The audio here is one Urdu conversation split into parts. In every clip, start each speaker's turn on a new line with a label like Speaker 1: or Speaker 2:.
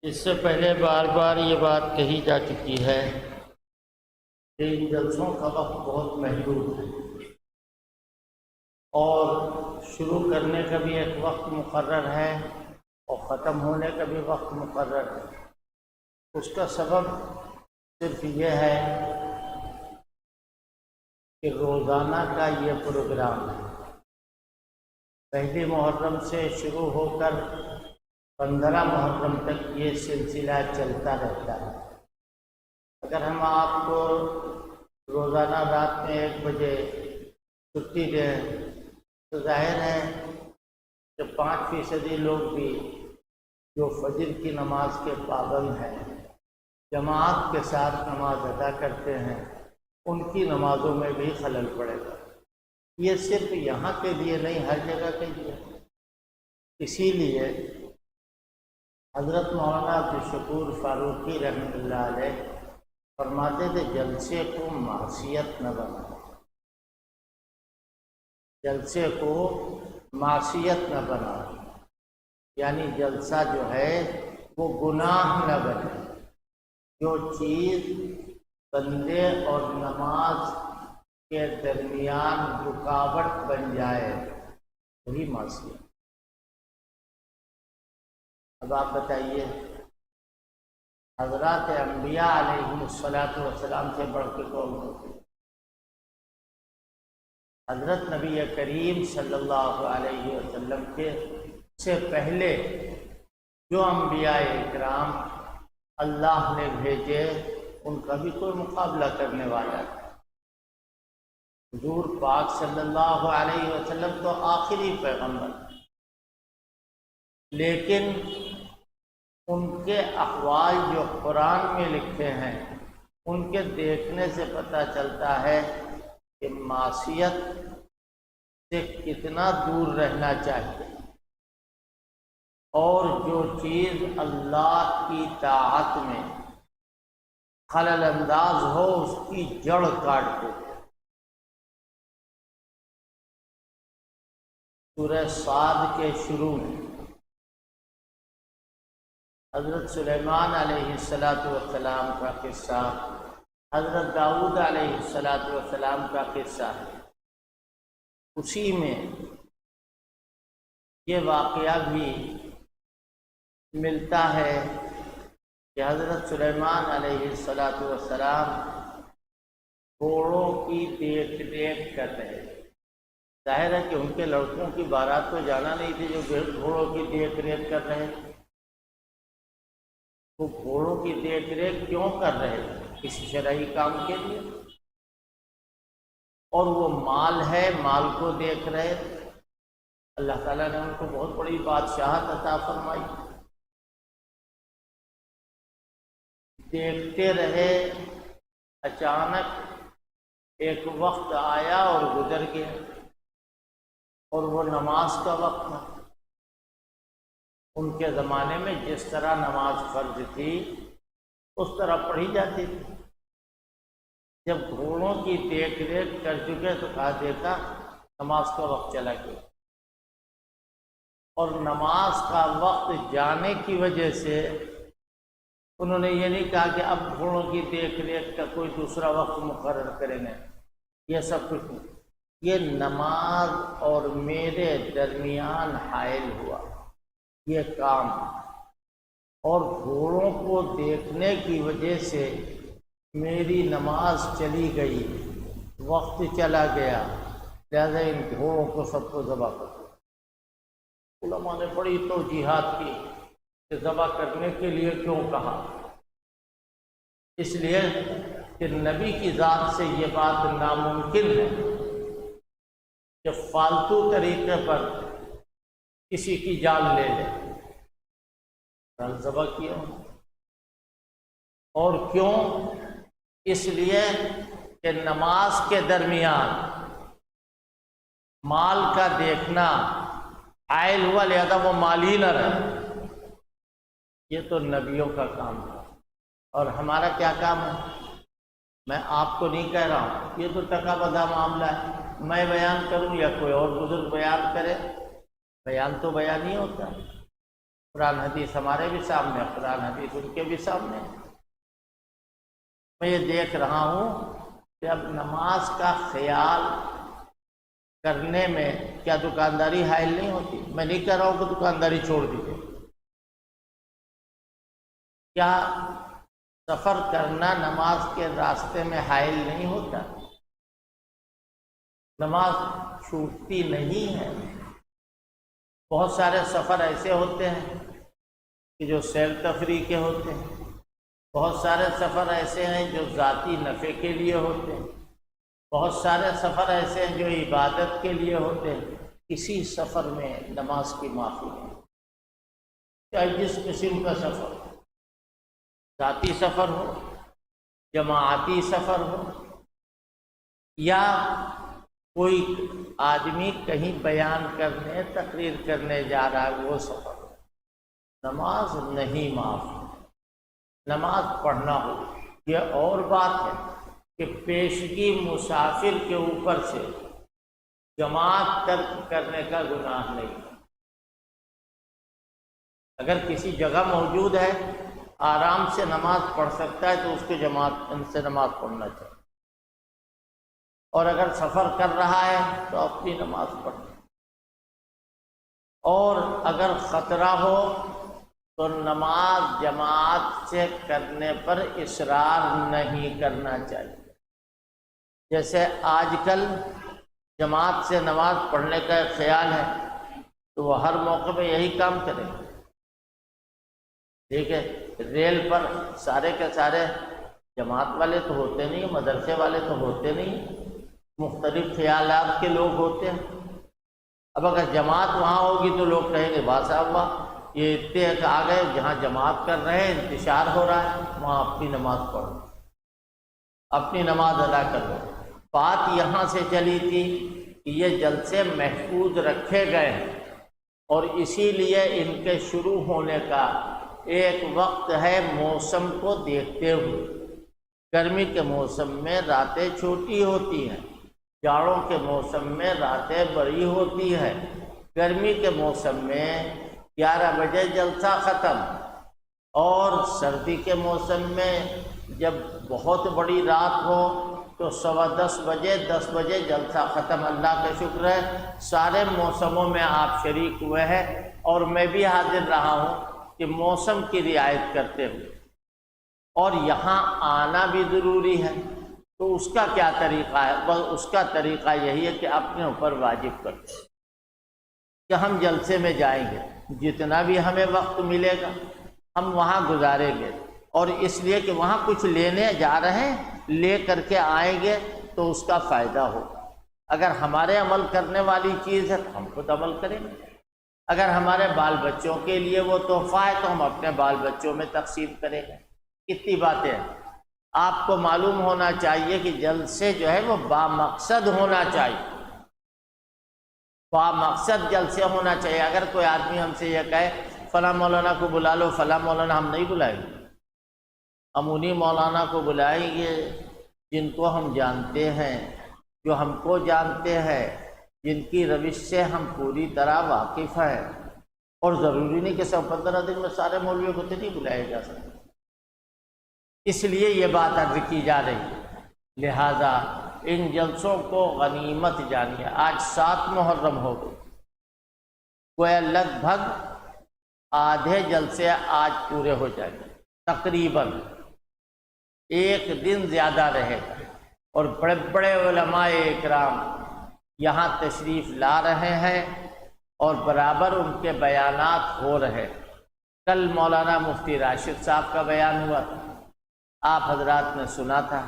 Speaker 1: اس سے پہلے بار بار یہ بات کہی جا چکی ہے کہ ان جلسوں کا وقت بہت محدود ہے اور شروع کرنے کا بھی ایک وقت مقرر ہے اور ختم ہونے کا بھی وقت مقرر ہے۔ اس کا سبب صرف یہ ہے کہ روزانہ کا یہ پروگرام ہے۔ پہلی محرم سے شروع ہو کر 15 محرم تک یہ سلسلہ چلتا رہتا ہے۔ اگر ہم آپ کو روزانہ رات میں 1 بجے چھٹی دیں تو ظاہر ہے کہ 5% لوگ بھی جو فجر کی نماز کے پابند ہیں، جماعت کے ساتھ نماز ادا کرتے ہیں، ان کی نمازوں میں بھی خلل پڑے گا۔ یہ صرف یہاں کے لیے نہیں، ہر جگہ کے لیے۔ اسی لیے حضرت مولانا عبدالشکور فاروقی رحمۃ اللہ علیہ فرماتے تھے جلسے کو معصیت نہ بناؤ، جلسے کو معصیت نہ بناؤ، یعنی جلسہ جو ہے وہ گناہ نہ بنے۔ جو چیز بندے اور نماز کے درمیان رکاوٹ بن جائے وہی معصیت۔ اب آپ بتائیے، حضرات انبیاء علیہم السلام سے بڑھ کے کون ہوتے؟ حضرت نبی کریم صلی اللہ علیہ وسلم کے سے پہلے جو انبیاء اکرام اللہ نے بھیجے ان کا بھی کوئی مقابلہ کرنے والا ہے۔ حضور پاک صلی اللہ علیہ وسلم تو آخری پیغمبر، لیکن ان کے احوال جو قرآن میں لکھے ہیں ان کے دیکھنے سے پتہ چلتا ہے کہ معصیت سے کتنا دور رہنا چاہیے، اور جو چیز اللہ کی طاعت میں خلل انداز ہو اس کی جڑ کاٹ دے۔ سورہ صاد کے شروع میں حضرت سلیمان علیہ السلام کا قصہ، حضرت داؤد علیہ السلام کا قصہ ہے۔ اسی میں یہ واقعہ بھی ملتا ہے کہ حضرت سلیمان علیہ السلام گھوڑوں کی دیکھ ریکھ کر رہے تھے۔ ظاہر ہے کہ ان کے لڑکوں کی بارات تو جانا نہیں تھی جو گھوڑوں کی دیکھ ریکھ کر رہے تھے۔ وہ گھوڑوں کی دیکھ ریکھ کیوں کر رہے تھے؟ کسی شرعی کام کے لیے، اور وہ مال ہے، مال کو دیکھ رہے تھے۔ اللہ تعالیٰ نے ان کو بہت بڑی بادشاہت عطا فرمائی۔ دیکھتے رہے، اچانک ایک وقت آیا اور گزر گیا، اور وہ نماز کا وقت تھا۔ ان کے زمانے میں جس طرح نماز فرض تھی اس طرح پڑھی جاتی تھی۔ جب گھوڑوں کی دیکھ ریکھ کر چکے تو کہا دیکھا نماز کا وقت چلا گیا، اور نماز کا وقت جانے کی وجہ سے انہوں نے یہ نہیں کہا کہ اب گھوڑوں کی دیکھ ریکھ کا کوئی دوسرا وقت مقرر کریں گے، یہ سب کچھ نہیں۔ یہ نماز اور میرے درمیان حائل ہوا یہ کام، اور گھوڑوں کو دیکھنے کی وجہ سے میری نماز چلی گئی، وقت چلا گیا، لہذا ان گھوڑوں کو سب کو ذبح کر دو۔ علماء نے بڑی توجیحات کی کہ ذبح کرنے کے لیے کیوں کہا؟ اس لیے کہ نبی کی ذات سے یہ بات ناممکن ہے کہ فالتو طریقے پر کسی کی جان لے لے۔ ذبح کیا، اور کیوں؟ اس لیے کہ نماز کے درمیان مال کا دیکھنا حائل ہوا، لہذا وہ مالی نہ رہے۔ یہ تو نبیوں کا کام ہے، اور ہمارا کیا کام ہے؟ میں آپ کو نہیں کہہ رہا ہوں، یہ تو ٹکا بدھا معاملہ ہے، میں بیان کروں یا کوئی اور بزرگ بیان کرے، بیان تو بیان ہی ہوتا ہے۔ قرآن حدیث ہمارے بھی سامنے، قرآن حدیث ان کے بھی سامنے۔ میں یہ دیکھ رہا ہوں کہ اب نماز کا خیال کرنے میں کیا دکانداری حائل نہیں ہوتی؟ میں نہیں کہہ رہا ہوں کہ دکانداری چھوڑ دیجیے، کیا سفر کرنا نماز کے راستے میں حائل نہیں ہوتا؟ نماز چھوٹتی نہیں ہے۔ بہت سارے سفر ایسے ہوتے ہیں کہ جو سیر تفریح کے ہوتے ہیں، بہت سارے سفر ایسے ہیں جو ذاتی نفع کے لیے ہوتے ہیں، بہت سارے سفر ایسے ہیں جو عبادت کے لیے ہوتے ہیں۔ کسی سفر میں نماز کی معافی نہیں، چاہے جس قسم کا سفر ہو، ذاتی سفر ہو، جماعتی سفر ہو، یا کوئی آدمی کہیں بیان کرنے، تقریر کرنے جا رہا ہے، وہ سفر ہو، نماز نہیں معاف، نماز پڑھنا ہو۔ یہ اور بات ہے کہ پیشگی مسافر کے اوپر سے جماعت ترک کرنے کا گناہ نہیں۔ اگر کسی جگہ موجود ہے، آرام سے نماز پڑھ سکتا ہے تو اس کو جماعت ان سے نماز پڑھنا چاہیے، اور اگر سفر کر رہا ہے تو اپنی نماز پڑھنا۔ اور اگر خطرہ ہو تو نماز جماعت سے کرنے پر اصرار نہیں کرنا چاہیے۔ جیسے آج کل جماعت سے نماز پڑھنے کا ایک خیال ہے تو وہ ہر موقع پہ یہی کام کریں، ٹھیک ہے؟ ریل پر سارے کے سارے جماعت والے تو ہوتے نہیں، مدرسے والے تو ہوتے نہیں، مختلف خیالات کے لوگ ہوتے ہیں۔ اب اگر جماعت وہاں ہوگی تو لوگ کہیں گے بات صاحب یہ اتنے کہ آ گئے، جہاں جماعت کر رہے ہیں، انتشار ہو رہا ہے، وہاں اپنی نماز پڑھو، اپنی نماز ادا کر لو۔ بات یہاں سے چلی تھی کہ یہ جلسے محفوظ رکھے گئے ہیں، اور اسی لیے ان کے شروع ہونے کا ایک وقت ہے موسم کو دیکھتے ہوئے۔ گرمی کے موسم میں راتیں چھوٹی ہوتی ہیں، جاڑوں کے موسم میں راتیں بڑی ہوتی ہیں۔ گرمی کے موسم میں 11 بجے جلسہ ختم، اور سردی کے موسم میں جب بہت بڑی رات ہو تو 10:15 بجے 10 بجے جلسہ ختم۔ اللہ کا شکر ہے سارے موسموں میں آپ شریک ہوئے ہیں، اور میں بھی حاضر رہا ہوں کہ موسم کی رعایت کرتے ہوئے، اور یہاں آنا بھی ضروری ہے۔ تو اس کا کیا طریقہ ہے؟ بس اس کا طریقہ یہی ہے کہ اپنے اوپر واجب کرتے کہ ہم جلسے میں جائیں گے، جتنا بھی ہمیں وقت ملے گا ہم وہاں گزاریں گے، اور اس لیے کہ وہاں کچھ لینے جا رہے ہیں، لے کر کے آئیں گے تو اس کا فائدہ ہوگا۔ اگر ہمارے عمل کرنے والی چیز ہے تو ہم خود عمل کریں گے، اگر ہمارے بال بچوں کے لیے وہ تحفہ ہے تو ہم اپنے بال بچوں میں تقسیم کریں گے۔ کتنی باتیں ہیں۔ آپ کو معلوم ہونا چاہیے کہ جلسے جو ہے وہ بامقصد ہونا چاہیے، بامقصد جلسے ہونا چاہیے۔ اگر کوئی آدمی ہم سے یہ کہے فلاں مولانا کو بلا لو، فلاں مولانا، ہم نہیں بلائیں گے، ہم انہی مولانا کو بلائیں گے جن کو ہم جانتے ہیں، جو ہم کو جانتے ہیں، جن کی روش سے ہم پوری طرح واقف ہیں۔ اور ضروری نہیں کہ 15 دن میں سارے مولویوں کو تو نہیں بلائے جا سکتے، اس لیے یہ بات عرض کی جا رہی ہے۔ لہذا ان جلسوں کو غنیمت جانیے۔ آج 7 محرم ہو گئی، گویا لگ بھگ آدھے جلسے آج پورے ہو جائیں گے، تقریباً 1 دن زیادہ رہے گا، اور بڑے بڑے علماء اکرام یہاں تشریف لا رہے ہیں، اور برابر ان کے بیانات ہو رہے ہیں۔ کل مولانا مفتی راشد صاحب کا بیان ہوا، آپ حضرات نے سنا تھا۔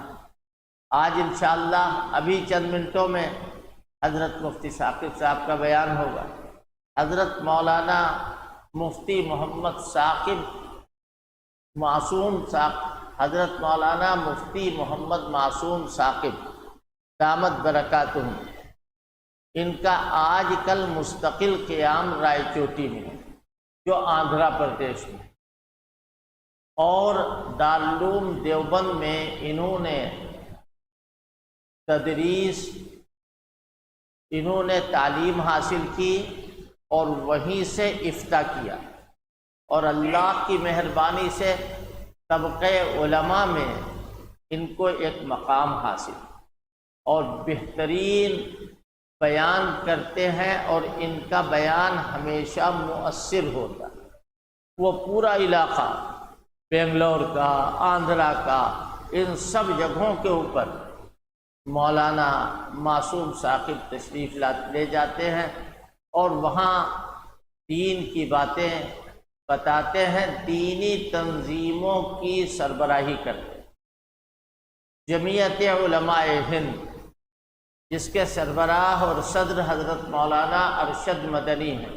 Speaker 1: آج انشاءاللہ ابھی چند منٹوں میں حضرت مفتی ثاقب صاحب کا بیان ہوگا۔ حضرت مولانا مفتی محمد ثاقب معصوم ثاقب، حضرت مولانا مفتی محمد معصوم ثاقب دامت برکاتہم، ان کا آج کل مستقل قیام رائے چوٹی میں، جو آندھرا پردیش میں، اور دارالعلوم دیوبند میں انہوں نے تدریس، انہوں نے تعلیم حاصل کی، اور وہیں سے افتاء کیا۔ اور اللہ کی مہربانی سے طبقہ علماء میں ان کو ایک مقام حاصل اور بہترین بیان کرتے ہیں، اور ان کا بیان ہمیشہ مؤثر ہوتا ہے۔ وہ پورا علاقہ بنگلور کا، آندھرا کا، ان سب جگہوں کے اوپر مولانا معصوم ثاقب تشریف لے جاتے ہیں اور وہاں دین کی باتیں بتاتے ہیں، دینی تنظیموں کی سربراہی کرتے ہیں۔ جمعیت علماء ہند، جس کے سربراہ اور صدر حضرت مولانا ارشد مدنی ہیں،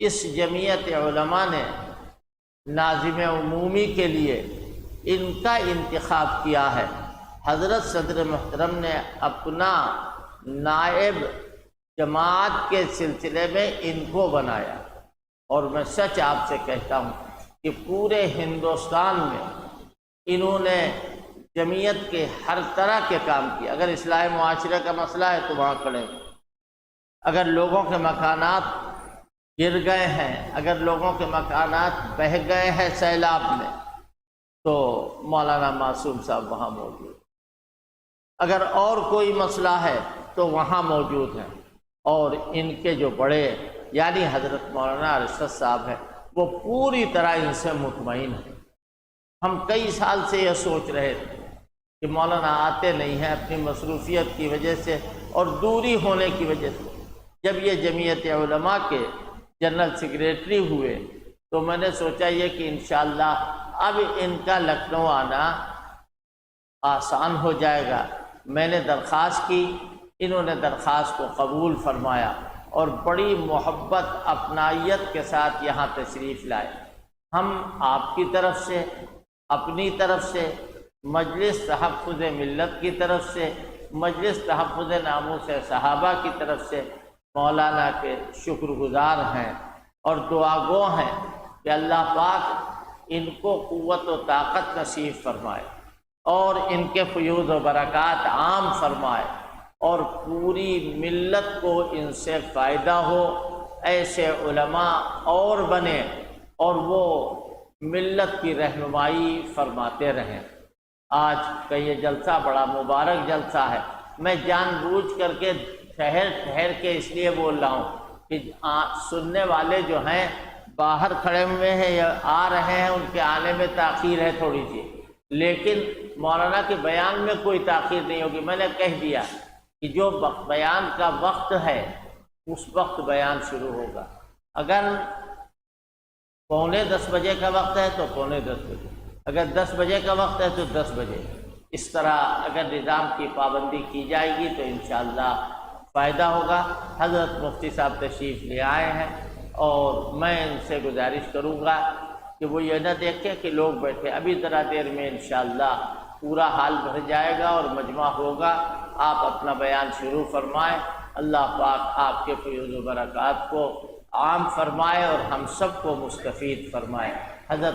Speaker 1: اس جمعیت علماء نے ناظم عمومی کے لیے ان کا انتخاب کیا ہے۔ حضرت صدر محترم نے اپنا نائب جماعت کے سلسلے میں ان کو بنایا، اور میں سچ آپ سے کہتا ہوں کہ پورے ہندوستان میں انہوں نے جمعیت کے ہر طرح کے کام کیے۔ اگر اصلاح معاشرے کا مسئلہ ہے تو وہاں کھڑے ہیں، اگر لوگوں کے مکانات گر گئے ہیں، اگر لوگوں کے مکانات بہہ گئے ہیں سیلاب میں، تو مولانا معصوم صاحب وہاں موجود، اگر اور کوئی مسئلہ ہے تو وہاں موجود ہیں، اور ان کے جو بڑے یعنی حضرت مولانا ارشد صاحب ہیں، وہ پوری طرح ان سے مطمئن ہیں۔ ہم کئی سال سے یہ سوچ رہے تھے کہ مولانا آتے نہیں ہیں اپنی مصروفیت کی وجہ سے اور دوری ہونے کی وجہ سے۔ جب یہ جمعیت علماء کے جنرل سیکریٹری ہوئے تو میں نے سوچا یہ کہ انشاءاللہ اب ان کا لکھنؤ آنا آسان ہو جائے گا۔ میں نے درخواست کی، انہوں نے درخواست کو قبول فرمایا اور بڑی محبت اپنائیت کے ساتھ یہاں تشریف لائے۔ ہم آپ کی طرف سے، اپنی طرف سے، مجلس تحفظ ملت کی طرف سے، مجلس تحفظ ناموس صحابہ کی طرف سے مولانا کے شکر گزار ہیں اور دعا گو ہیں کہ اللہ پاک ان کو قوت و طاقت نصیب فرمائے اور ان کے فیوض و برکات عام فرمائے اور پوری ملت کو ان سے فائدہ ہو۔ ایسے علماء اور بنے اور وہ ملت کی رہنمائی فرماتے رہیں۔ آج کا یہ جلسہ بڑا مبارک جلسہ ہے۔ میں جان بوجھ کر کے ٹھہر کے اس لیے بول رہا ہوں کہ سننے والے جو ہیں باہر کھڑے ہوئے ہیں یا آ رہے ہیں، ان کے آنے میں تاخیر ہے تھوڑی سی، لیکن مولانا کے بیان میں کوئی تاخیر نہیں ہوگی۔ میں نے کہہ دیا کہ جو بیان کا وقت ہے اس وقت بیان شروع ہوگا۔ اگر 9:45 بجے کا وقت ہے تو 9:45 بجے، اگر 10 بجے کا وقت ہے تو 10 بجے۔ اس طرح اگر نظام کی پابندی کی جائے گی تو انشاءاللہ فائدہ ہوگا۔ حضرت مفتی صاحب تشریف لے آئے ہیں اور میں ان سے گزارش کروں گا کہ وہ یہ نہ دیکھیں کہ لوگ بیٹھے، ابھی ذرا دیر میں انشاءاللہ پورا حال بھر جائے گا اور مجمع ہوگا۔ آپ اپنا بیان شروع فرمائیں۔ اللہ پاک آپ کے فیض و برکات کو عام فرمائے اور ہم سب کو مستفید فرمائے۔ حضرت